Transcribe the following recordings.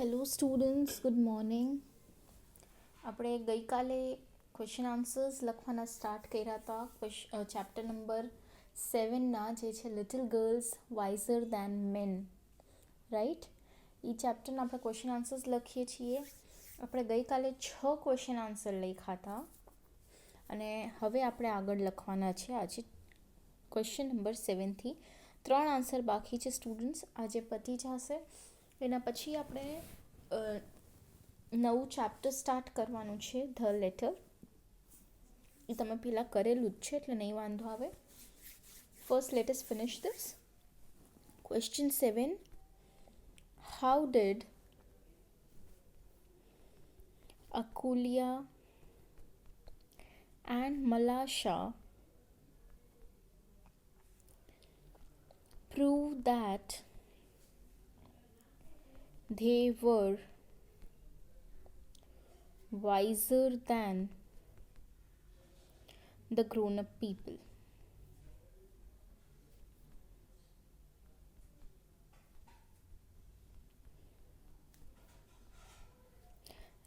Hello students, good morning. આપણે ગઈકાલે question answers લખવાના સ્ટાર્ટ કર્યા હતા ચેપ્ટર નંબર 7ના, જે છે લિટલ ગર્લ્સ વાઇઝર દેન મેન, રાઈટ? એ ચેપ્ટરના આપણે ક્વેશ્ચન આન્સર્સ લખીએ છીએ. આપણે ગઈકાલે 6 ક્વેશ્ચન આન્સર લખ્યા હતા અને હવે આપણે આગળ લખવાના છે આજે ક્વેશ્ચન નંબર 7થી. 3 આન્સર બાકી છે સ્ટુડન્ટ્સ, આજે પતી જશે. એના પછી આપણે નવું ચેપ્ટર સ્ટાર્ટ કરવાનું છે, ધ લેટર. એ તમે પહેલાં કરેલું જ છે એટલે નહીં વાંધો આવે. First let us finish this. Question 7. How did Akulia and Malasha prove that they were wiser than the grown-up people?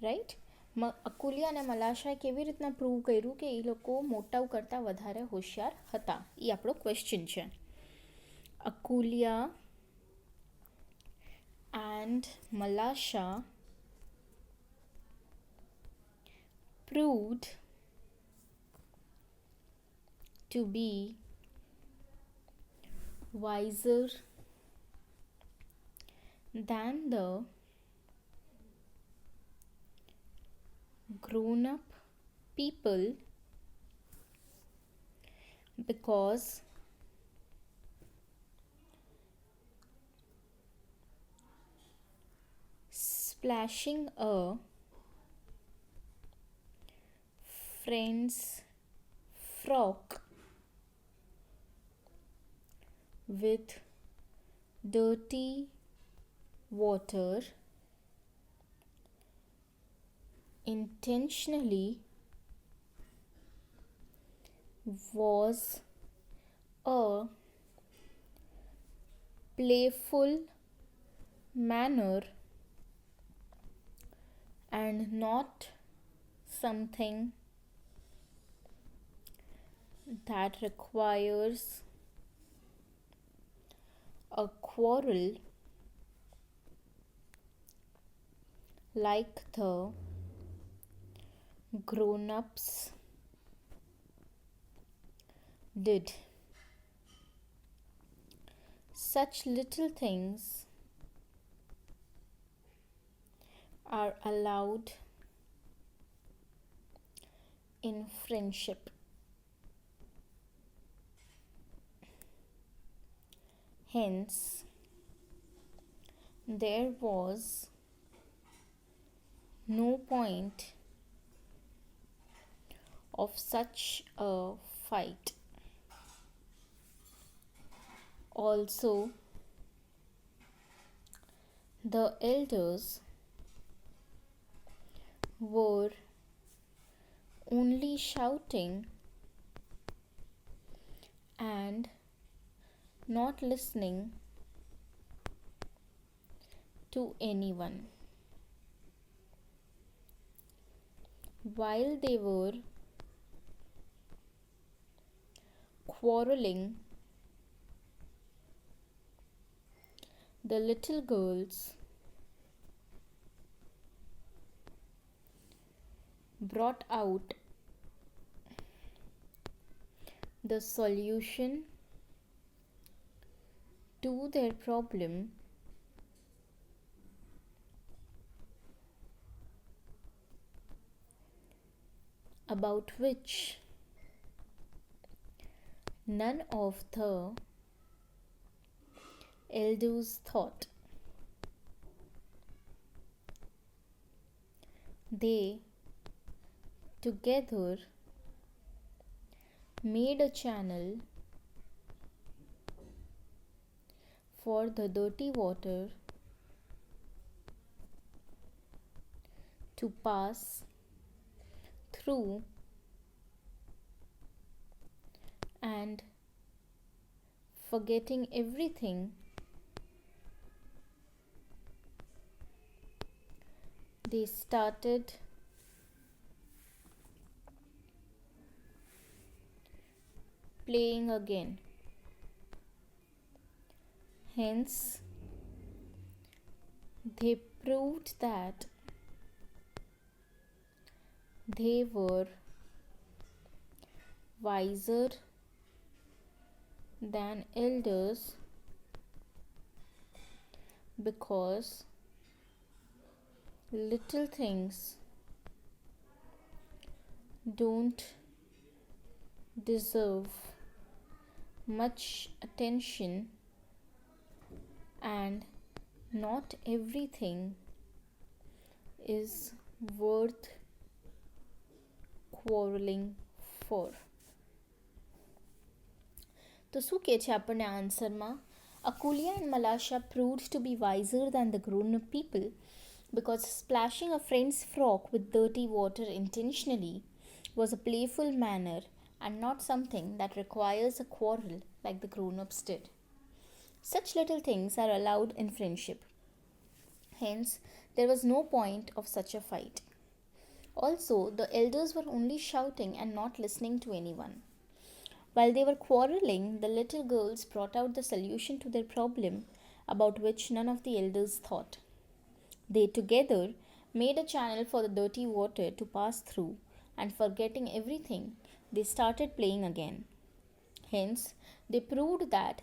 Right? Akulya અને મલાશાએ કેવી રીતના પ્રૂવ કર્યું કે એ લોકો મોટાઓ કરતાં વધારે હોશિયાર હતા? એ આપણો ક્વેશ્ચન છે. અકુલિયા and Malasha proved to be wiser than the grown-up people because splashing a friend's frock with dirty water intentionally was a playful manner and not something that requires a quarrel like the grown-ups did. Such little things are allowed in friendship. Hence, there was no point of such a fight. Also, the elders were only shouting and not listening to anyone. While they were quarreling, the little girls brought out the solution to their problem about which none of the elders thought. They together made a channel for the dirty water to pass through and forgetting everything they started playing again. Hence, they proved that they were wiser than elders because little things don't deserve much attention and not everything is worth quarreling for. તો શું કહે છે આપણને આન્સરમાં? Akulia and Malasha proved to be wiser than the grown-up people because splashing a friend's frock with dirty water intentionally was a playful manner and not something that requires a quarrel like the grown-ups did. Such little things are allowed in friendship. Hence, there was no point of such a fight. Also, the elders were only shouting and not listening to anyone. While they were quarreling, the little girls brought out the solution to their problem about which none of the elders thought. They together made a channel for the dirty water to pass through, and forgetting everything, they started playing again. Hence, they proved that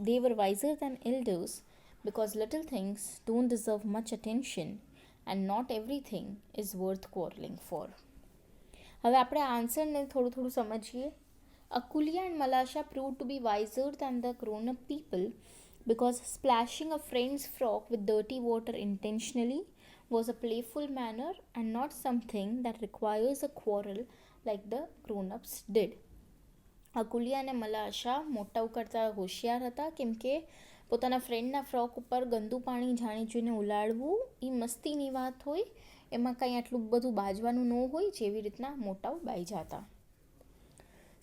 they were wiser than elders because little things don't deserve much attention and not everything is worth quarreling for. હવે આપણે આ આન્સરને થોડું સમજીએ. Akulia and Malasha proved to be wiser than the grown-up people because splashing a friend's frock with dirty water intentionally was a playful manner and not something that requires a quarrel like the grown-ups did. અકુલિયા અને મલાશા મોટાઓ કરતાં હોશિયાર હતા કેમ કે પોતાના ફ્રેન્ડના frock ઉપર ગંદુ પાણી જાણી જોઈને ઉલાડવું એ મસ્તીની વાત હોય, એમાં કંઈ આટલું બધું બાજવાનું ન હોય જેવી રીતના મોટાઓ બાઈ જતા.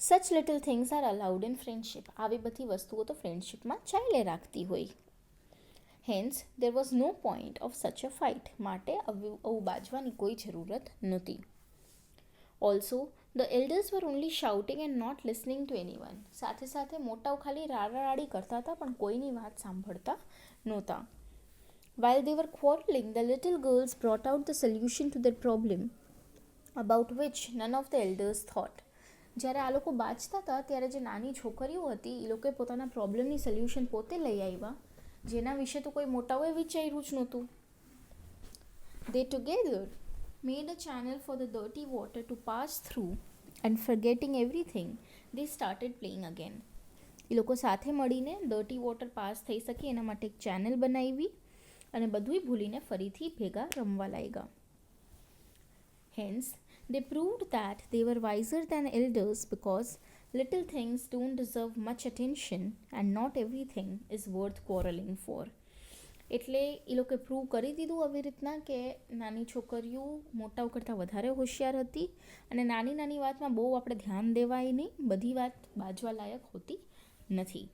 Such little things are allowed in friendship. આવી બધી વસ્તુઓ તો ફ્રેન્ડશિપમાં ચાલે રાખતી હોય. Hence there was no point of such a fight. માટે આવું બાજવાની કોઈ જરૂરત નહોતી. Also the elders were only shouting and not listening to anyone. સાથે સાથે મોટાઓ ખાલી રાડારાડી કરતા હતા પણ કોઈની વાત સાંભળતા નહોતા. While they were quarreling, the little girls brought out the solution to their problem about which none of the elders thought. જ્યારે આ લોકો બાજતા હતા ત્યારે જે નાની છોકરીઓ હતી એ લોકોએ પોતાના પ્રોબ્લેમની સોલ્યુશન પોતે લઈ આવ્યા, જેના વિશે તો કોઈ મોટાઓએ વિચાર્યું જ નહોતું. They together made a channel for the dirty water to pass through and forgetting everything, they started playing again. એ લોકો સાથે મળીને ડર્ટી વોટર પાસ થઈ શકે એના માટે એક ચેનલ બનાવી અને બધુંય ભૂલીને ફરીથી ભેગા રમવા લાગ્યા. Hence, they proved that they were wiser than elders because little things don't deserve much attention and not everything is worth quarreling for. એટલે એ લોકોએ પ્રૂવ કરી દીધું આવી રીતના કે નાની છોકરીઓ મોટાઓ કરતાં વધારે હોશિયાર હતી અને નાની નાની વાતમાં બહુ આપણે ધ્યાન દેવાય નહીં, બધી વાત બાજવા લાયક હોતી નથી.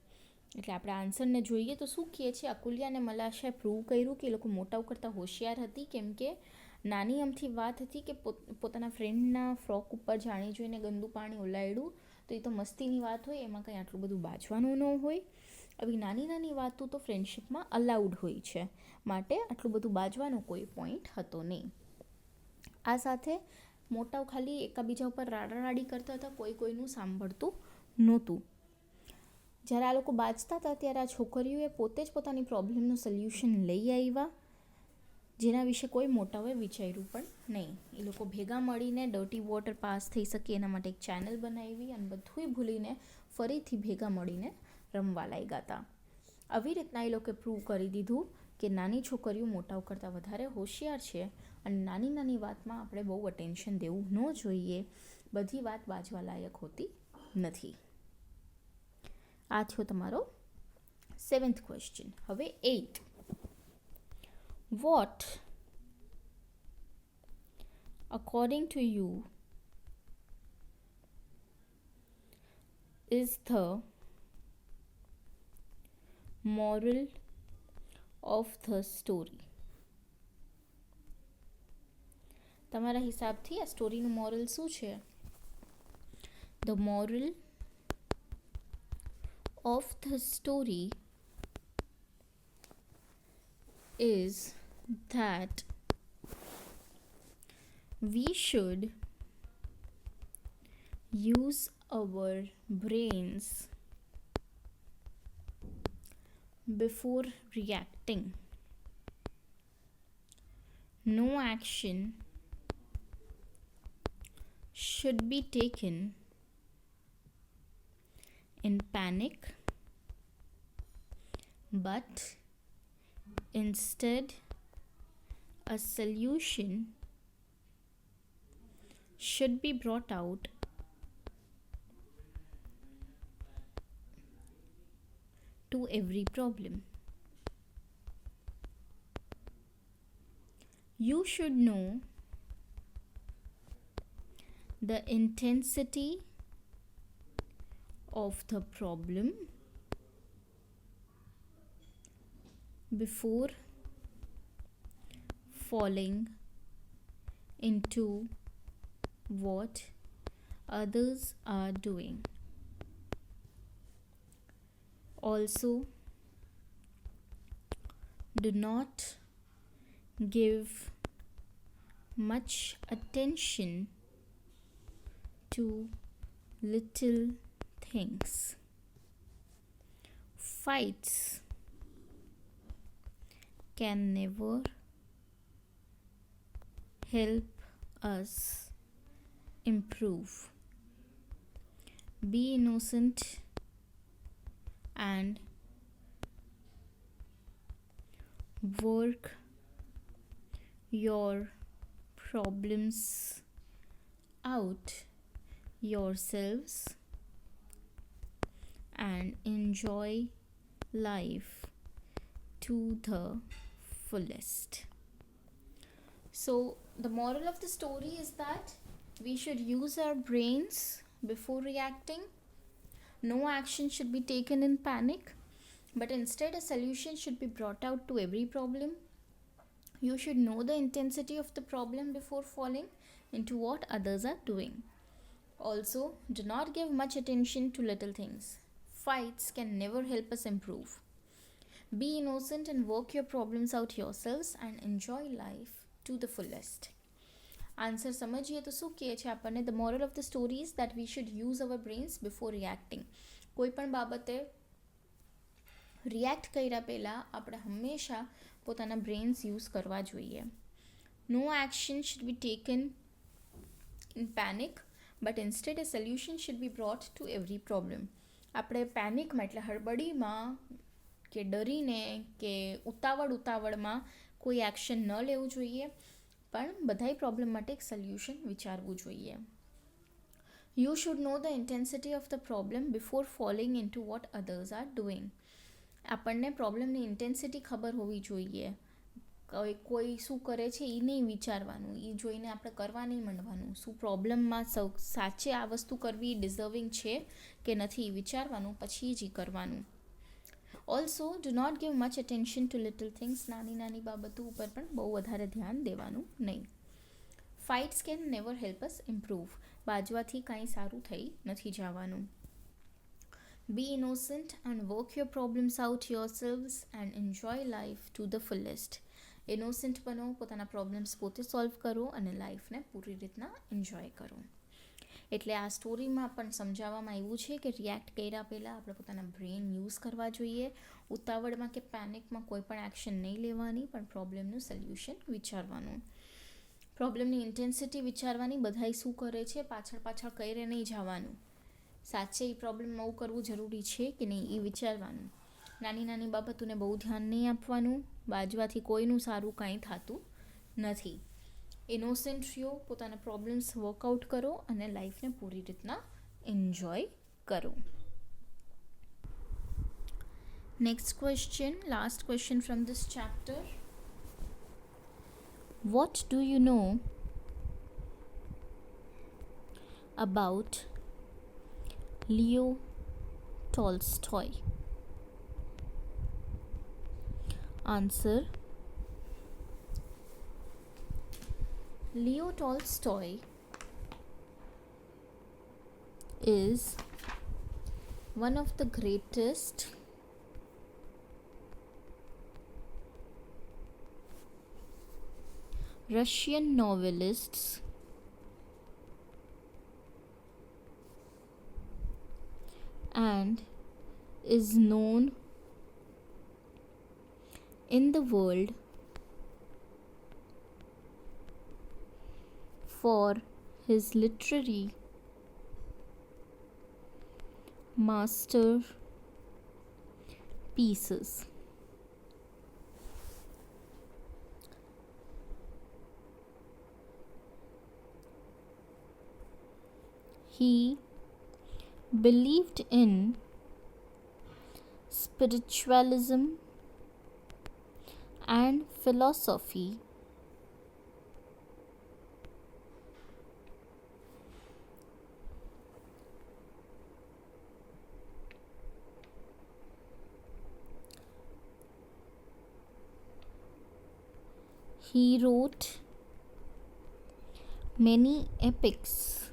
એટલે આપણે આન્સરને જોઈએ તો શું કહે છે? અકુલિયા અને મલાશાએ પ્રૂવ કર્યું કે એ લોકો મોટાઓ કરતાં હોશિયાર હતી કેમ કે નાની અમથી વાત હતી કે પોતાના ફ્રેન્ડના ફ્રોક ઉપર જાણી જોઈને ગંદુ પાણી ઉલાડ્યું તો એ તો મસ્તીની વાત હોય, એમાં કંઈ આટલું બધું બાજવાનું ન હોય. આવી નાની નાની વાતો તો ફ્રેન્ડશિપમાં અલાઉડ હોય છે, માટે આટલું બધું બાજવાનો કોઈ પોઈન્ટ હતો નહીં. આ સાથે મોટાઓ ખાલી એકાબીજા ઉપર રાડારાડી કરતા હતા, કોઈનું સાંભળતું નહોતું. જ્યારે આ લોકો બાજતા હતા ત્યારે આ છોકરીઓએ પોતે જ પોતાની પ્રોબ્લેમનું સોલ્યુશન લઈ આવ્યા, જેના વિશે કોઈ મોટાઓએ વિચાર્યું પણ નહીં. એ લોકો ભેગા મળીને ડર્ટી વોટર પાસ થઈ શકે એના માટે એક ચેનલ બનાવી અને બધુંય ભૂલીને ફરીથી ભેગા મળીને રમવા લાગ્યા હતા. આવી રીતના એ લોકોએ પ્રૂવ કરી દીધું કે નાની છોકરીઓ મોટાઓ કરતાં વધારે હોશિયાર છે અને નાની નાની વાતમાં આપણે બહુ અટેન્શન દેવું ન જોઈએ, બધી વાત બાજવા લાયક હોતી નથી. આ થયો તમારો 7th ક્વેશ્ચન. હવે 8. What, according to you, is the moral of the story? તમારા હિસાબથી આ સ્ટોરીનું મોરલ શું છે? The moral of the story is that we should use our brains before reacting. No action should be taken in panic, but instead a solution should be brought out to every problem. You should know the intensity of the problem before falling into what others are doing. Also, do not give much attention to little things. Fights can never help us improve. Be innocent and work your problems out yourselves and enjoy life to the fullest. So the moral of the story is that we should use our brains before reacting. No action should be taken in panic, but instead a solution should be brought out to every problem. You should know the intensity of the problem before falling into what others are doing. Also, do not give much attention to little things. Fights can never help us improve. Be innocent and work your problems out yourselves and enjoy life to the fullest. Answer સમજીએ તો શું કહે છે આપણને? The moral of the story is that we should use our brains before reacting. કોઈ પણ બાબતે react કર્યા પહેલાં આપણે હંમેશા પોતાના બ્રેન્સ યુઝ કરવા જોઈએ. No action should be taken in panic, but instead a solution should be brought to every problem. આપણે પેનિકમાં એટલે હળબડીમાં કે ડરીને કે ઉતાવળમાં કોઈ એક્શન ન લેવું જોઈએ, પણ બધાય પ્રોબ્લેમ માટે એક સોલ્યુશન વિચારવું જોઈએ. You should know the intensity of the problem before falling into what others are doing. આપણને પ્રોબ્લેમની ઇન્ટેન્સિટી ખબર હોવી જોઈએ. કોઈ શું કરે છે એ નહીં વિચારવાનું, એ જોઈને આપણે કરવા નહીં માંડવાનું. શું પ્રોબ્લેમમાં સાચે આ વસ્તુ કરવી ડિઝર્વિંગ છે કે નથી એ વિચારવાનું, પછી જ એ કરવાનું. Also do not give much attention to little things. નાની બાબતો ઉપર પણ બહુ વધારે ધ્યાન દેવાનું નહીં. Fights can never help us improve. બાજવાથી કાંઈ સારું થઈ નથી જવાનું. Be innocent and work your problems out yourselves and enjoy life to the fullest. Innocent બનો, પોતાના પ્રોબ્લેમ્સ પોતે સોલ્વ કરો અને લાઈફને પૂરી રીતના એન્જોય કરો. એટલે આ સ્ટોરીમાં પણ સમજાવવામાં આવ્યું છે કે રિએક્ટ કર્યા પહેલાં આપણે પોતાના બ્રેન યુઝ કરવા જોઈએ. ઉતાવળમાં કે પેનિકમાં કોઈ પણ એક્શન નહીં લેવાની, પણ પ્રોબ્લેમનું સોલ્યુશન વિચારવાનું. પ્રોબ્લેમની ઇન્ટેન્સિટી વિચારવાની, બધાય શું કરે છે પાછળ કરે નહીં જવાનું. સાચે એ પ્રોબ્લેમમાં આવું કરવું જરૂરી છે કે નહીં એ વિચારવાનું. નાની બાબતોને બહુ ધ્યાન નહીં આપવાનું. બાજવાથી કોઈનું સારું કાંઈ થતું નથી. ઇનોસન્ટ રહ્યો, પોતાના પ્રોબ્લેમ્સ વર્કઆઉટ કરો અને લાઈફને પૂરી રીતના એન્જોય કરો. Next question, last question from this chapter. What do you know about Leo Tolstoy? Answer: Leo Tolstoy is one of the greatest Russian novelists and is known in the world for his literary masterpieces. He believed in spiritualism and philosophy. He wrote many epics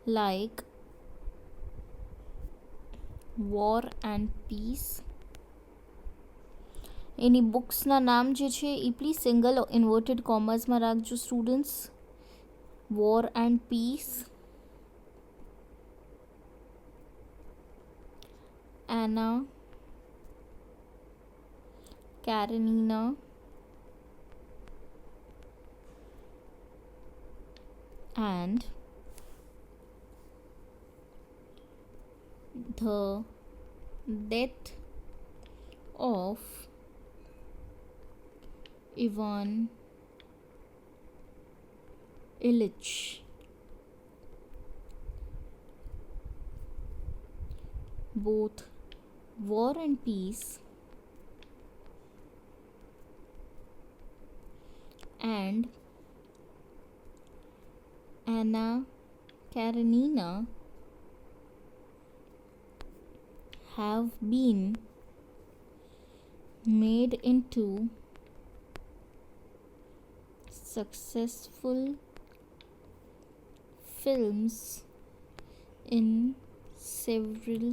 like War and Peace. એની બુક્સના નામ જે છે એ please single inverted કોમર્સમાં રાખજો students. War and Peace, Anna Karenina, and the death of Ivan Ilyich. Both War and Peace and Anna Karenina have been made into successful films in several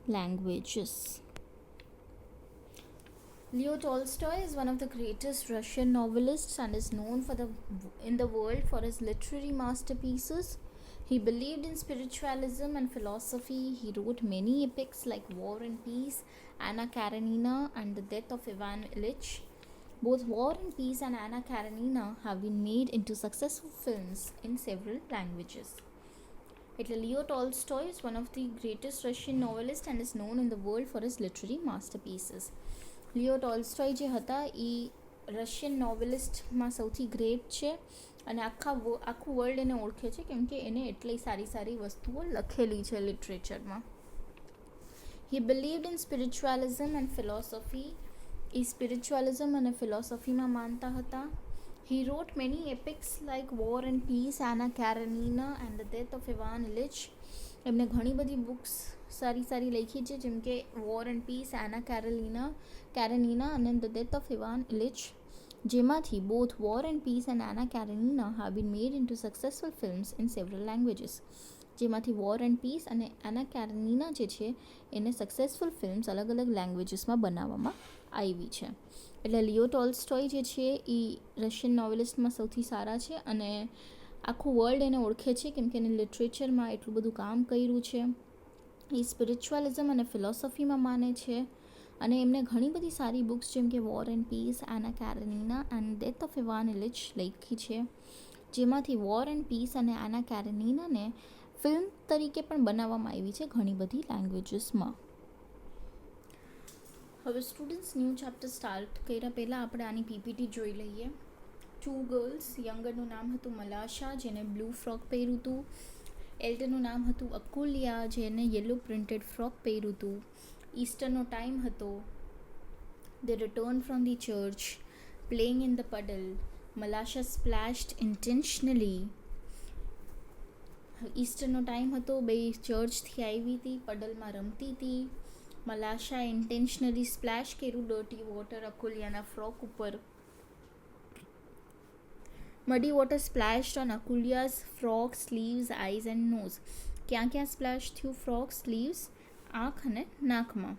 languages. Leo Tolstoy is one of the greatest Russian novelists and is known in the world for his literary masterpieces. He believed in spiritualism and philosophy. He wrote many epics like War and Peace, Anna Karenina, and The Death of Ivan Ilyich. Both War and Peace and Anna Karenina have been made into successful films in several languages. Leo Tolstoy is one of the greatest Russian novelists and is known in the world for his literary masterpieces. Leo Tolstoy જે હતા એ Russian નોવેલિસ્ટમાં સૌથી great છે અને આખું world એને ઓળખે છે કેમ કે એને એટલી સારી વસ્તુઓ લખેલી છે લિટરેચરમાં. He believed in spiritualism and philosophy. એ સ્પિરિચ્યુઅલિઝમ અને ફિલોસોફીમાં માનતા હતા. He wrote many epics like War and Peace, Anna Karenina, and The Death of Ivan Ilyich. એમને ઘણી બધી બુક્સ સારી લખી છે જેમ કે war and piece, Anna Karenina અને The Death of Ivan Ilyich, જેમાંથી both War and Peace and Anna Karenina have been made into successful films in several languages. જેમાંથી વોર એન્ડ પીસ અને એના કેરેનિના જે છે એને સક્સેસફુલ ફિલ્મ્સ અલગ અલગ લેંગ્વેજીસમાં બનાવવામાં આવી છે. એટલે લિયો ટોલ્સ્ટોય જે છે એ રશિયન નોવેલિસ્ટમાં સૌથી સારા છે અને આખું વર્લ્ડ એને ઓળખે છે કેમ કે એને લિટરેચરમાં એટલું બધું કામ કર્યું છે. એ સ્પિરિચ્યુઅલિઝમ અને ફિલોસોફીમાં માને છે અને એમને ઘણી બધી સારી બુક્સ જેમ કે war and piece, Anna કેરેનિના and death of Ivan ઇલિચ લખી છે, જેમાંથી વોર એન્ડ પીસ અને એના કેરેનિનાને ફિલ્મ તરીકે પણ બનાવવામાં આવી છે ઘણી બધી લેંગ્વેજીસમાં. હવે સ્ટુડન્ટ્સ ન્યૂ ચેપ્ટર સ્ટાર્ટ કર્યા પહેલાં આપણે આની પીપીટી જોઈ લઈએ. 2 ગર્લ્સ, યંગરનું નામ હતું મલાશા જેને બ્લુ ફ્રોક પહેર્યું હતું. એલ્ડરનું નામ હતું અકુલિયા જેને યલો પ્રિન્ટેડ ફ્રોક પહેર્યું હતું. ઈસ્ટરનો ટાઈમ હતો. They returned from the church, playing in the puddle. Malasha splashed intentionally. ઈસ્ટરનો ટાઈમ હતો, બે ચર્ચથી આવી હતી, પડલમાં રમતી હતી. મલાશા ઇન્ટેન્શનલી સ્પ્લેશ કર્યું ડર્ટી વોટર અકુલિયાના ફ્રોક ઉપર. Muddy water splashed on Akulya's frock, sleeves, eyes and nose. ક્યાં ક્યાં સ્પ્લેશ થયું? ફ્રોક, સ્લીવ્સ, આંખ અને નાકમાં.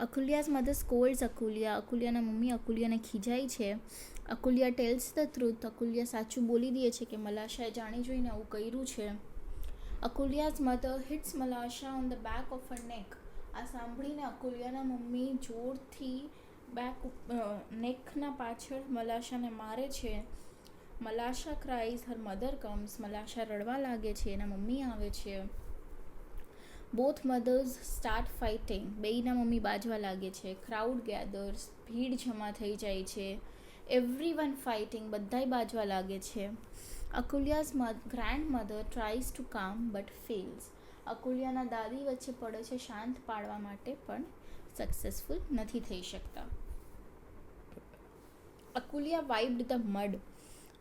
અકુલિયાઝ મધર સ્કોલ્ડ્સ અકુલિયા. અકુલિયાના મમ્મી અકુલિયાને ખીજાય છે. અકુલિયા ટેલ્સ ધ ટ્રુથ. અકુલિયા સાચું બોલી દે છે કે મલાશાએ જાણી જોઈને આવું કર્યું છે. Akulya's mother hits Malasha on the back of her neck. આ સાંભળીને અકુલિયાના મમ્મી જોરથી નેકના પાછળ મલાશાને મારે છે. Malasha cries, her mother comes. Malasha રડવા લાગે છે, એના મમ્મી આવે છે. Both mothers start fighting. બેયના મમ્મી બાજવા લાગે છે. Crowd gathers. ભીડ જમા થઈ જાય છે. Everyone fighting. બધાય બાજવા લાગે છે. Akulya's grandmother tries to calm but fails. અકુલિયાના દાદી વચ્ચે પડે છે શાંત પાડવા માટે, પણ સક્સેસફુલ નથી થઈ શકતા. અકુલિયા વાઇપ્ડ ધ મડ.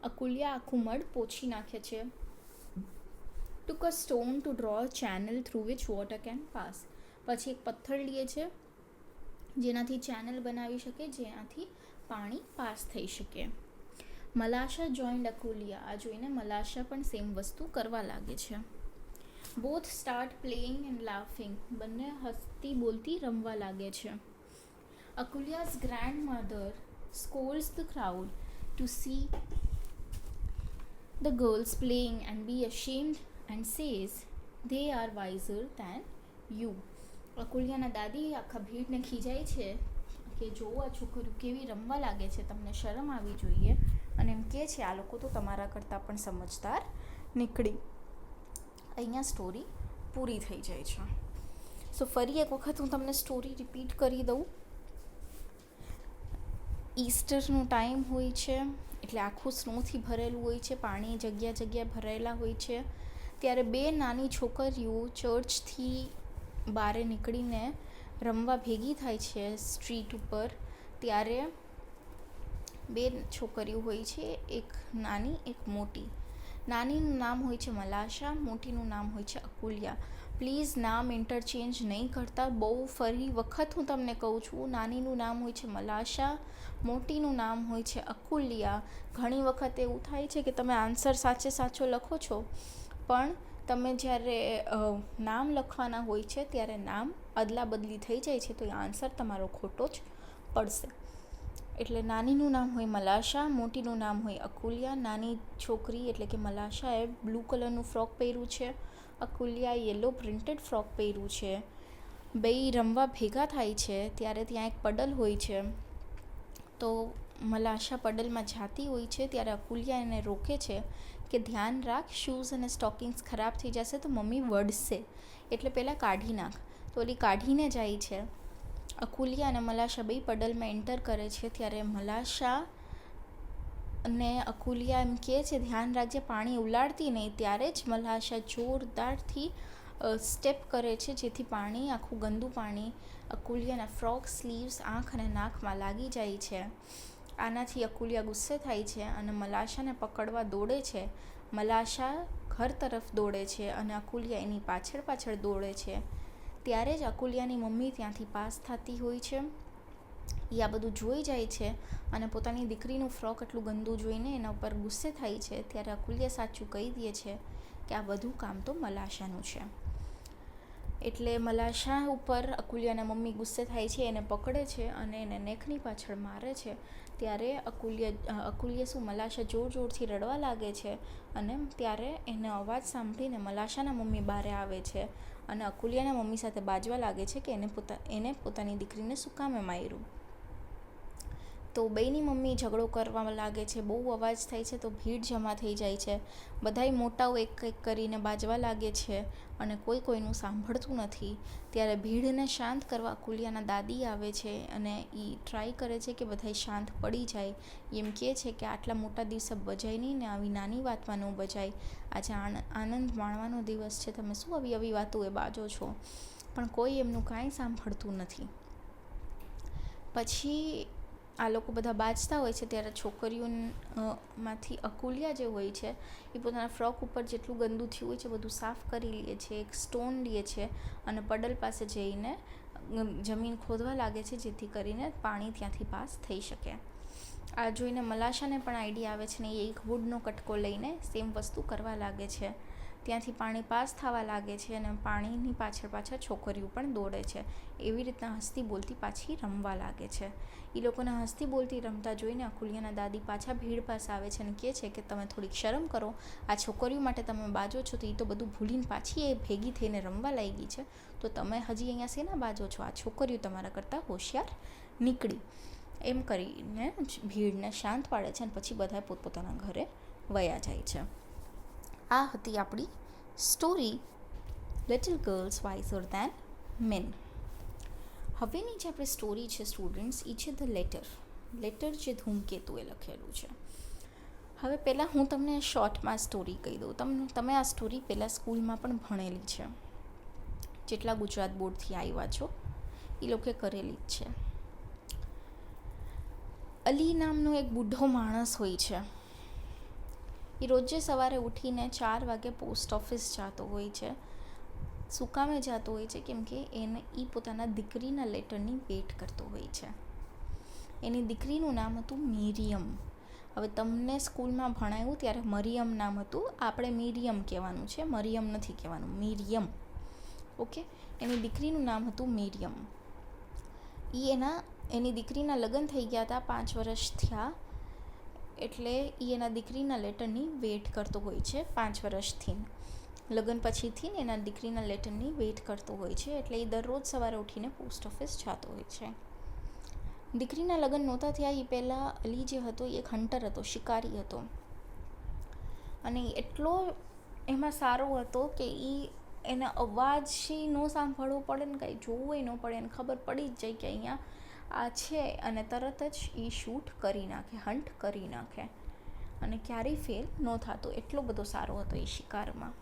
અકુલિયા આખું મડ પોછી નાખે છે. Took a stone to draw a channel through which water can pass. પછી એક પથ્થર લે છે જેનાથી ચેનલ બનાવી શકે, જેનાથી પાણી પાસ થઈ શકે. Malasha joined Akulya. આ જોઈને મલાશા પણ સેમ વસ્તુ કરવા લાગે છે. Both start playing and laughing. બંને હસતી બોલતી રમવા લાગે છે. Akulya's grandmother scolds the crowd to see the girls playing and be ashamed and says they are wiser than you. અકુલિયાના દાદી આખા ભીડને ખીજાય છે કે જો આ છોકરીઓ કેવી રમવા લાગે છે, તમને શરમ આવી જોઈએ, અને એમ કહે છે આ લોકો તો તમારા કરતાં પણ સમજદાર નીકળી. અહીંયા સ્ટોરી પૂરી થઈ જાય છે. સો ફરી એક વખત હું તમને સ્ટોરી રિપીટ કરી દઉં. ઈસ્ટરનો ટાઈમ હોય છે એટલે આખું સ્નોથી ભરેલું હોય છે, પાણી જગ્યા જગ્યાએ ભરેલા હોય છે. ત્યારે બે નાની છોકરીઓ ચર્ચથી બહાર નીકળીને રમવા ભેગી થાય છે સ્ટ્રીટ ઉપર. ત્યારે બે છોકરીઓ હોય છે, એક નાની એક મોટી. નાનીનું નામ હોય છે મલાશા, મોટીનું નામ હોય છે અકુલિયા. પ્લીઝ નામ ઇન્ટરચેન્જ નહીં કરતા. બહુ ફરી વખત હું તમને કહું છું, નાનીનું નામ હોય છે મલાશા, મોટીનું નામ હોય છે અકુલિયા. ઘણી વખત એવું થાય છે કે તમે આન્સર સાચો લખો છો, પણ તમે જ્યારે નામ લખવાના હોય છે ત્યારે નામ અદલા બદલી થઈ જાય છે, તો એ આન્સર તમારો ખોટો જ પડશે. એટલે નાનીનું નામ હોય મલાશા, મોટીનું નામ હોય અકુલિયા. નાની છોકરી એટલે કે મલાશાએ બ્લુ કલરનું ફ્રોક પહેર્યું છે, અકુલિયાએ યલો પ્રિન્ટેડ ફ્રોક પહેર્યું છે. બેય રમવા ભેગા થાય છે ત્યારે ત્યાં એક પડલ હોય છે. તો મલાશા પડલમાં જાતી હોય છે ત્યારે અકુલિયા એને રોકે છે કે ધ્યાન રાખ, શૂઝ અને સ્ટોકિંગ્સ ખરાબ થઈ જશે તો મમ્મી વઢશે, એટલે પહેલાં કાઢી નાખ. તો ઓલી કાઢીને જાય છે. અકુલિયા અને મલાશા બે પડલમાં એન્ટર કરે છે ત્યારે મલાશા અને અકુલિયા એમ કહે છે ધ્યાન રાખજે, પાણી ઉલાળતી નહીં. ત્યારે જ મલાશા જોરદારથી સ્ટેપ કરે છે જેથી પાણી, આખું ગંદુ પાણી અકુલિયાના ફ્રોક, સ્લીવ્સ, આંખ અને નાકમાં લાગી જાય છે. આનાથી અકુલિયા ગુસ્સે થાય છે અને મલાશાને પકડવા દોડે છે. મલાશા ઘર તરફ દોડે છે અને અકુલિયા એની પાછળ દોડે છે. ત્યારે જ અકુલિયાની મમ્મી ત્યાંથી પાસ થતી હોય છે. એ આ બધું જોઈ જાય છે અને પોતાની દીકરીનું ફ્રોક એટલું ગંદુ જોઈને એના ઉપર ગુસ્સે થાય છે. ત્યારે અકુલિયા સાચું કહી દે છે કે આ બધું કામ તો મલાશાનું છે. એટલે મલાશા ઉપર અકુલિયાના મમ્મી ગુસ્સે થાય છે, એને પકડે છે અને એને નેકની પાછળ મારે છે. ત્યારે અકુલિયા શું, મલાશા જોરથી રડવા લાગે છે અને ત્યારે એનો અવાજ સાંભળીને મલાશાના મમ્મી બહાર આવે છે અને અકુલિયાના મમ્મી સાથે બાજવા લાગે છે કે એને પોતાની દીકરીને શું કામે માર્યું. તો બેયની મમ્મી ઝઘડો કરવા લાગે છે, બહુ અવાજ થાય છે, તો ભીડ જમા થઈ જાય છે. બધાય મોટાઓ એક કરીને બાજવા લાગે છે અને કોઈનું સાંભળતું નથી. ત્યારે ભીડને શાંત કરવા અકુલિયાના દાદી આવે છે અને એ ટ્રાય કરે છે કે બધાય શાંત પડી જાય. એમ કહે છે કે આટલા મોટા દિવસે બજાય નહીં ને આવી નાની વાતમાં ન બજાય. આજે આનંદ માણવાનો દિવસ છે, તમે શું આવી વાતો એ બાજો છો. પણ કોઈ એમનું કાંઈ સાંભળતું નથી. પછી આ લોકો બધા બાજતા હોય છે ત્યારે છોકરીઓમાંથી અકુલિયા જે હોય છે એ પોતાના ફ્રોક ઉપર જેટલું ગંદુ થયું હોય છે બધું સાફ કરી લે છે. એક સ્ટોન લે છે અને પડલ પાસે જઈને જમીન ખોદવા લાગે છે જેથી કરીને પાણી ત્યાંથી પાસ થઈ શકે. આ જોઈને મલાશાને પણ આઈડિયા આવે છે ને એ એક વુડનો કટકો લઈને સેમ વસ્તુ કરવા લાગે છે. ત્યાંથી પાણી પાસ થવા લાગે છે અને પાણીની પાછળ છોકરીઓ પણ દોડે છે. એવી રીતના હસતી બોલતી પાછી રમવા લાગે છે. એ લોકોને હસતી બોલતી રમતા જોઈને અકુલિયાના દાદી પાછા ભીડ પાસે આવે છે અને કહે છે કે તમે થોડીક શરમ કરો, આ છોકરીઓ માટે તમે બાજો છો તો એ તો બધું ભૂલીને પાછી એ ભેગી થઈને રમવા લાગી છે, તો તમે હજી અહીંયા શેના બાજો છો? આ છોકરીઓ તમારા કરતાં હોશિયાર નીકળી. એમ કરીને ભીડને શાંત પાડે છે અને પછી બધા પોતપોતાના ઘરે વયા જાય છે. આ હતી આપણી story little girls wiser than men. હવેની જે આપણી સ્ટોરી છે સ્ટુડન્ટ્સ, એ છે ધ લેટર જે ધૂમકેતુએ લખેલું છે. હવે પહેલાં હું તમને શોર્ટમાં સ્ટોરી કહી દઉં. તમે આ સ્ટોરી પહેલાં સ્કૂલમાં પણ ભણેલી છે. જેટલા ગુજરાત બોર્ડથી આવ્યા છો એ લોકોએ કરેલી જ છે. અલી નામનો એક બુઢો માણસ હોય છે. એ રોજે સવારે ઉઠીને 4 વાગે પોસ્ટ ઓફિસ જતો હોય છે. શું કામે જતો હોય છે? કેમ કે એ પોતાના દીકરીના લેટરની વેઇટ કરતો હોય છે. એની દીકરીનું નામ હતું મિરિયમ. હવે તમને સ્કૂલમાં ભણાવ્યું ત્યારે મરિયમ નામ હતું, આપણે મિરિયમ કહેવાનું છે, મરિયમ નથી કહેવાનું, મિરિયમ. ઓકે, એની દીકરીનું નામ હતું મિરિયમ. એની દીકરીના લગ્ન થઈ ગયા હતા, 5 વર્ષ થયા, એટલે એના દીકરીના લેટરની વેઇટ કરતો હોય છે 5 વર્ષથી. લગ્ન પછીથી એના દીકરીના લેટરની વેઇટ કરતો હોય છે, એટલે એ દરરોજ સવારે ઉઠીને પોસ્ટ ઓફિસ જતો હોય છે. દીકરીના લગ્ન નહોતા થયા એ પહેલાં અલી જે હતો એ એક હન્ટર હતો, શિકારી હતો. અને એટલો એમાં સારો હતો કે એને અવાજ ન સાંભળવો પડે ને કંઈ જોવું ન પડે, એને ખબર પડી જ જાય કે અહીંયા આ છે, અને તરત જ એ શૂટ કરી નાખે, હન્ટ કરી નાખે, અને ક્યારેય ફેલ ન થતો. એટલો બધો સારો હતો એ શિકારમાં.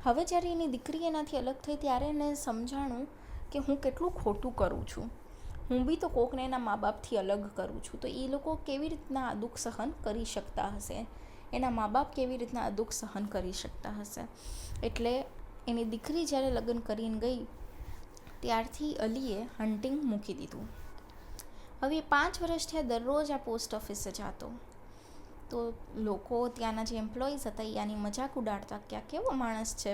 હવે જ્યારે એની દીકરી એનાથી અલગ થઈ ત્યારે એને સમજાણું કે હું કેટલું ખોટું કરું છું. હું બી તો કોકને એના મા બાપથી અલગ કરું છું, તો એ લોકો કેવી રીતના આ દુઃખ સહન કરી શકતા હશે, એના મા બાપ કેવી રીતના આ દુઃખ સહન કરી શકતા હશે. એટલે એની દીકરી જ્યારે લગ્ન કરીને ગઈ ત્યારથી અલીએ હન્ટિંગ મૂકી દીધું. હવે 5 વર્ષ થયા દરરોજ આ પોસ્ટ ઓફિસે જતો, તો લોકો ત્યાંના જે એમ્પ્લોઈઝ હતા એ આની મજાક ઉડાડતા કે આ કેવો માણસ છે,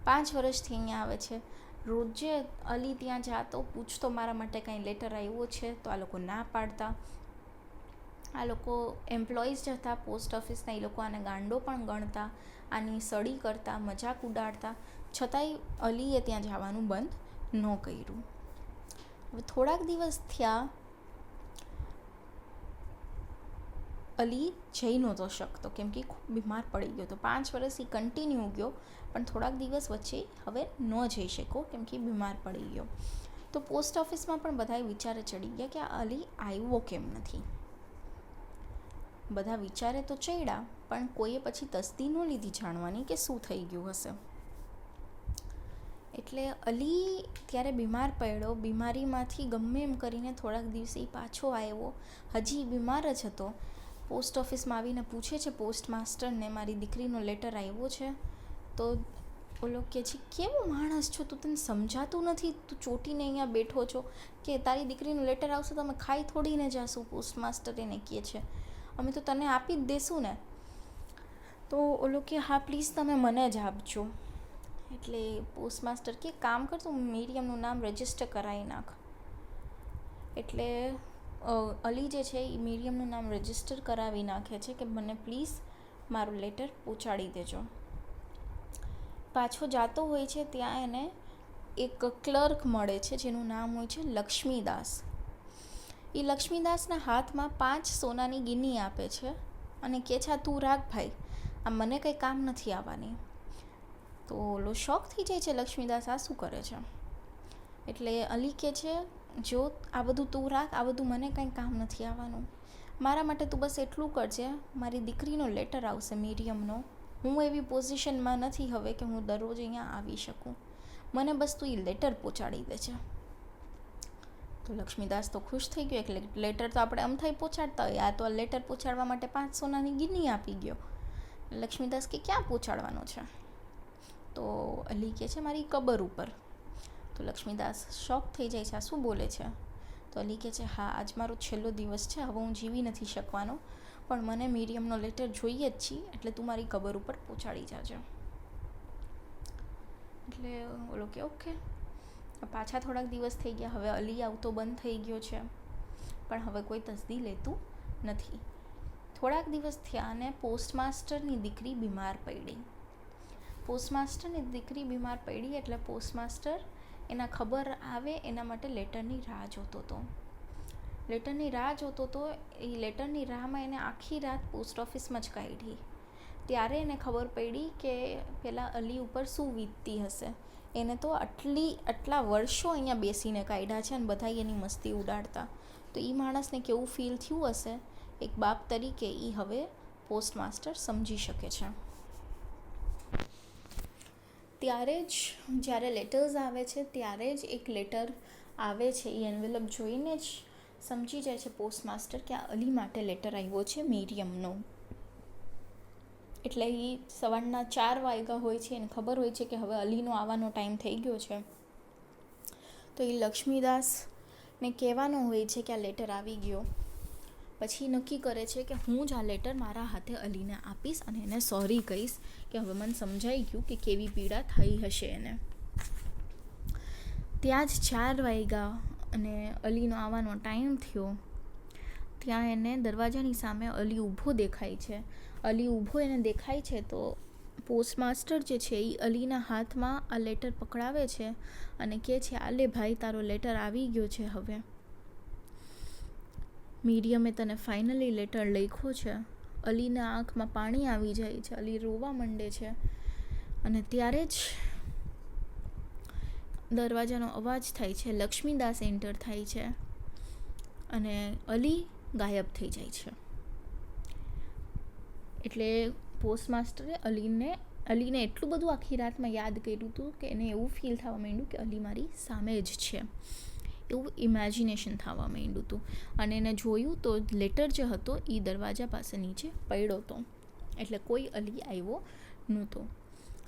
5 વર્ષથી અહીંયા આવે છે. રોજે અલી ત્યાં જાતો, પૂછતો મારા માટે કાંઈ લેટર આવ્યો છે, તો આ લોકો ના પાડતા. આ લોકો એમ્પ્લોઈઝ જ હતા પોસ્ટ ઓફિસના, એ લોકો આને ગાંડો પણ ગણતા, આની સડી કરતા, મજાક ઉડાડતા. છતાંય અલીએ ત્યાં જવાનું બંધ ન કર્યું. હવે થોડાક દિવસ થયા, અલી જઈ નહોતો શકતો કેમ કે ખૂબ બીમાર પડી ગયો હતો. 5 વર્ષ એ કન્ટિન્યુ ગયો, પણ થોડાક દિવસ વચ્ચે હવે ન જઈ શક્યો કેમ કે બીમાર પડી ગયો. તો પોસ્ટ ઓફિસમાં પણ બધા વિચારે ચડી ગયા કે આ અલી આવ્યો કેમ નથી. બધા વિચારે તો ચડ્યા, પણ કોઈએ પછી તસ્દી ન લીધી જાણવાની કે શું થઈ ગયું હશે. એટલે અલી ત્યારે બીમાર પડ્યો. બીમારીમાંથી ગમે એમ કરીને થોડાક દિવસે પાછો આવ્યો, હજી બીમાર જ હતો. પોસ્ટ ઓફિસમાં આવીને પૂછે છે પોસ્ટ માસ્ટરને, મારી દીકરીનો લેટર આવ્યો છે? તો ઓલો કહે છે કેવો માણસ છો તું, તને સમજાતું નથી, તું ચોટીને અહીંયા બેઠો છો કે તારી દીકરીનો લેટર આવશે તો અમે ખાઈ થોડીને જાશું. પોસ્ટ માસ્ટર એને કહે છે અમે તો તને આપી જ દેશું ને. તો ઓલો કે હા પ્લીઝ તમે મને જ આપજો. એટલે પોસ્ટ માસ્ટર કે કામ કર, તું મિરિયમનું નામ રજિસ્ટર કરાવી નાખ. એટલે અલી જે છે એ મિરિયમનું નામ રજિસ્ટર કરાવી નાખે છે કે મને પ્લીઝ મારું લેટર પહોંચાડી દેજો. પાછો જાતો હોય છે ત્યાં એને એક ક્લર્ક મળે છે જેનું નામ હોય છે લક્ષ્મીદાસ. એ લક્ષ્મીદાસના હાથમાં 5 સોનાની ગિન્ની આપે છે અને કહે છે તું રાખ ભાઈ, આ મને કંઈ કામ નથી આવવાની. તો ઓલો શોક થઈ જાય છે લક્ષ્મીદાસ, આ શું કરે છે? એટલે અલી કહે છે જો આ બધું તું રાખ, આ બધું મને કંઈ કામ નથી આવવાનું. મારા માટે તું બસ એટલું કરજે, મારી દીકરીનો લેટર આવશે મિરિયમનો, હું એવી પોઝિશનમાં નથી હવે કે હું દરરોજ અહીંયા આવી શકું, મને બસ તું એ લેટર પહોંચાડી દે છે. તો લક્ષ્મીદાસ તો ખુશ થઈ ગયો, એટલે લેટર તો આપણે અમથાઈ પહોંચાડતા હોય, આ તો લેટર પહોંચાડવા માટે 5 સોનાની ગિન્ની આપી ગયો. લક્ષ્મીદાસ કે ક્યાં પહોંચાડવાનો છે? તો અલી કહે છે મારી કબર ઉપર. તો લક્ષ્મીદાસ શોક થઈ જાય છે, આ શું બોલે છે? તો અલી કહે છે હા આજ મારો છેલ્લો દિવસ છે, હવે હું જીવી નથી શકવાનો, પણ મને મિરિયમનો લેટર જોઈએ જ છીએ, એટલે તું મારી કબર ઉપર પહોંચાડી જાજે. એટલે ઓલો કે ઓકે. પાછા થોડાક દિવસ થઈ ગયા, હવે અલી આવતો બંધ થઈ ગયો છે, પણ હવે કોઈ તસદી લેતું નથી. થોડાક દિવસ થયા અને પોસ્ટમાસ્ટરની દીકરી બીમાર પડી. પોસ્ટમાસ્ટરની દીકરી બીમાર પડી એટલે પોસ્ટમાસ્ટર એના ખબર આવે એના માટે લેટરની રાહ જોતો હતો. લેટરની રાહ જોતો હતો. એ લેટરની રાહમાં એને આખી રાત પોસ્ટ ઓફિસમાં જ કાઢી. ત્યારે એને ખબર પડી કે પેલા અલી ઉપર શું વીતતી હશે. એને તો આટલા વર્ષો અહીંયા બેસીને કાઢ્યા છે અને બધા એની મસ્તી ઉડાડતા. તો એ માણસને કેવું ફીલ થયું હશે એક બાપ તરીકે, એ હવે પોસ્ટમાસ્ટર સમજી શકે છે. ત્યારે જ જ્યારે લેટર્સ આવે છે ત્યારે જ એક લેટર આવે છે. એ એન્વેલપ જોઈને જ સમજી જાય છે પોસ્ટમાસ્ટર કે આ અલી માટે લેટર આવ્યો છે મિરિયમનો. એટલે એ સવારના 4 વાગ્યા હોય છે, એને ખબર હોય છે કે હવે અલીનો આવવાનો ટાઈમ થઈ ગયો છે. તો એ લક્ષ્મીદાસને કહેવાનો હોય છે કે આ લેટર આવી ગયો. પછી નક્કી કરે છે કે હું જ આ લેટર મારા હાથે અલીને આપીશ અને એને સોરી કહીશ કે હવે મને સમજાઈ ગયું કે કેવી પીડા થઈ હશે એને. ત્યાં જ 4 વાગ્યા અને અલીનો આવવાનો ટાઈમ થયો. ત્યાં એને દરવાજાની સામે અલી ઊભો દેખાય છે. અલી ઊભો એને દેખાય છે તો પોસ્ટમાસ્ટર જે છે એ અલીના હાથમાં આ લેટર પકડાવે છે અને કહે છે આલે ભાઈ તારો લેટર આવી ગયો છે. હવે મિરિયમે તને ફાઇનલી લેટર લખ્યો છે. અલીના આંખમાં પાણી આવી જાય છે. અલી રોવા માંડે છે અને ત્યારે જ દરવાજાનો અવાજ થાય છે. લક્ષ્મીદાસ એન્ટર થાય છે અને અલી ગાયબ થઈ જાય છે. એટલે પોસ્ટમાસ્ટરે અલીને એટલું બધું આખી રાતમાં યાદ કર્યું હતું કે એને એવું ફીલ થવા માંડ્યું કે અલી મારી સામે જ છે, એવું ઇમેજિનેશન થવા માંડ્યું હતું. અને એને જોયું તો લેટર જે હતો એ દરવાજા પાસે નીચે પડ્યો હતો. એટલે કોઈ અલી આવ્યો નહોતો.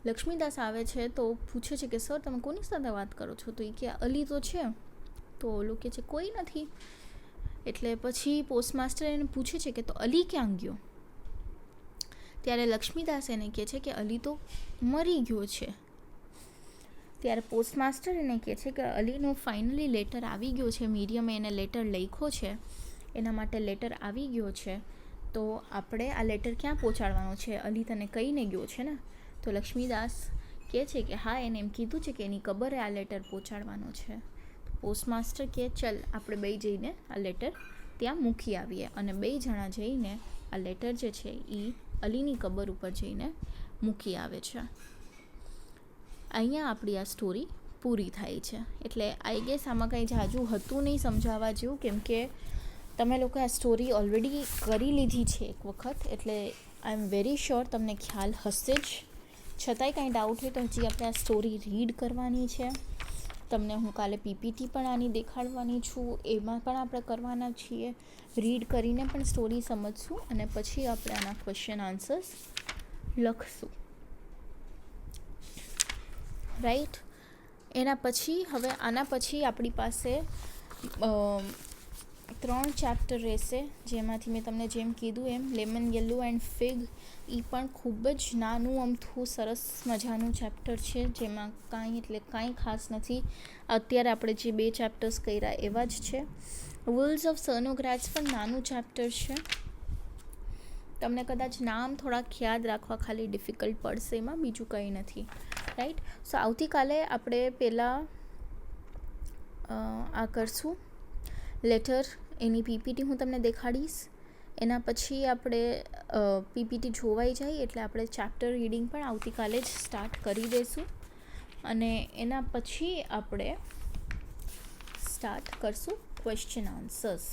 લક્ષ્મીદાસ આવે છે તો પૂછે છે કે સર તમે કોની સાથે વાત કરો છો? તો એ કે અલી તો છે. તો ઓલો કહે છે કોઈ નથી. એટલે પછી પોસ્ટમાસ્ટર એને પૂછે છે કે તો અલી ક્યાં ગયો? ત્યારે લક્ષ્મીદાસ એને કહે છે કે અલી તો મરી ગયો છે. ત્યારે પોસ્ટમાસ્ટર એને કહે છે કે અલીનો ફાઇનલી લેટર આવી ગયો છે. મિરિયમે એને લેટર લખ્યો છે, એના માટે લેટર આવી ગયો છે. તો આપણે આ લેટર ક્યાં પહોંચાડવાનો છે? અલી તને કહીને ગયો છે ને? તો લક્ષ્મીદાસ કહે છે કે હા, એને એમ કીધું છે કે એની કબરે આ લેટર પહોંચાડવાનો છે. પોસ્ટમાસ્ટર કહે ચલ આપણે બે જઈને આ લેટર ત્યાં મૂકી આવીએ. અને 2 જણા જઈને આ લેટર જે છે એ અલીની કબર ઉપર જઈને મૂકી આવે છે. અહીંયા આપણી આ સ્ટોરી પૂરી થાય છે. એટલે આઈ ગેસ આમાં કંઈ જાજુ હતું નહીં સમજાવવા જેવું, કેમ કે તમે લોકો આ સ્ટોરી ઓલરેડી કરી લીધી છે એક વખત. એટલે આઈ એમ વેરી શ્યોર તમને ખ્યાલ હશે જ. છતાંય કાંઈ ડાઉટ હોય તો હજી આપણે આ સ્ટોરી રીડ કરવાની છે. તમને હું કાલે પીપીટી પણ આની દેખાડવાની છું, એમાં પણ આપણે કરવાના છીએ. રીડ કરીને પણ સ્ટોરી સમજશું અને પછી આપણે આના ક્વેશ્ચન આન્સર્સ લખશું. રાઈટ. એના પછી હવે આના પછી આપણી પાસે 3 ચેપ્ટર રહેશે, જેમાંથી મેં તમને જેમ કીધું એમ લેમન યલો એન્ડ ફિગ. એ પણ ખૂબ જ નાનું અમથું સરસ મજાનું ચેપ્ટર છે, જેમાં કાંઈ ખાસ નથી. અત્યારે આપણે જે 2 ચેપ્ટર્સ કર્યા એવા જ છે. વૂલ્સ ઓફ સર્નોગ્રાડ્સ પણ નાનું ચેપ્ટર છે. તમને કદાચ નામ થોડાક યાદ રાખવા ખાલી ડિફિકલ્ટ પડશે, એમાં બીજું કંઈ નથી. રાઈટ. સો આવતીકાલે આપણે પહેલાં આ કરશું લેટર. એની પીપીટી હું તમને દેખાડીશ. એના પછી આપણે પીપીટી જોવાઈ જાય એટલે આપણે ચેપ્ટર રીડિંગ પણ આવતીકાલે જ સ્ટાર્ટ કરી દઈશું. અને એના પછી આપણે સ્ટાર્ટ કરશું question answers.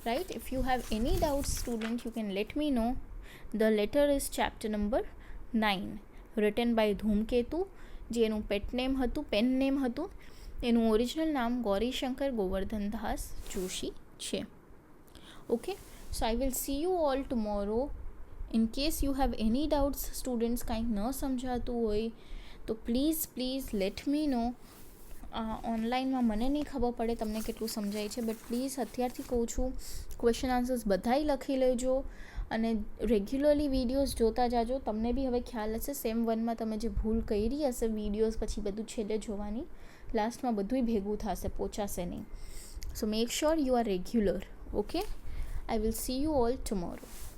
Right. If you have any doubts student, you can let me know. The letter is chapter number 9, written by Dhumketu, જે એનું પેન નેમ હતું. એનું ઓરિજિનલ નામ ગૌરીશંકર ગોવર્ધનદાસ જોશી છે. Okay. So I will see you all tomorrow. In case you have any doubts students, કાંઈક ન સમજાતું હોય તો પ્લીઝ લેટ મી નો. ઓનલાઈનમાં મને નહીં ખબર પડે તમને કેટલું સમજાય છે, બટ પ્લીઝ અત્યારથી કહું છું ક્વેશ્ચન આન્સર્સ બધાય લખી લેજો અને રેગ્યુલરલી વિડીયોઝ જોતા જાજો. તમને બી હવે ખ્યાલ હશે સેમ 1માં તમે જે ભૂલ કરી હશે વિડીયોઝ પછી બધું છેલ્લે જોવાની, લાસ્ટમાં બધુંય ભેગું થશે, પહોંચાશે નહીં. So make sure you are regular. Okay, I will see you all tomorrow.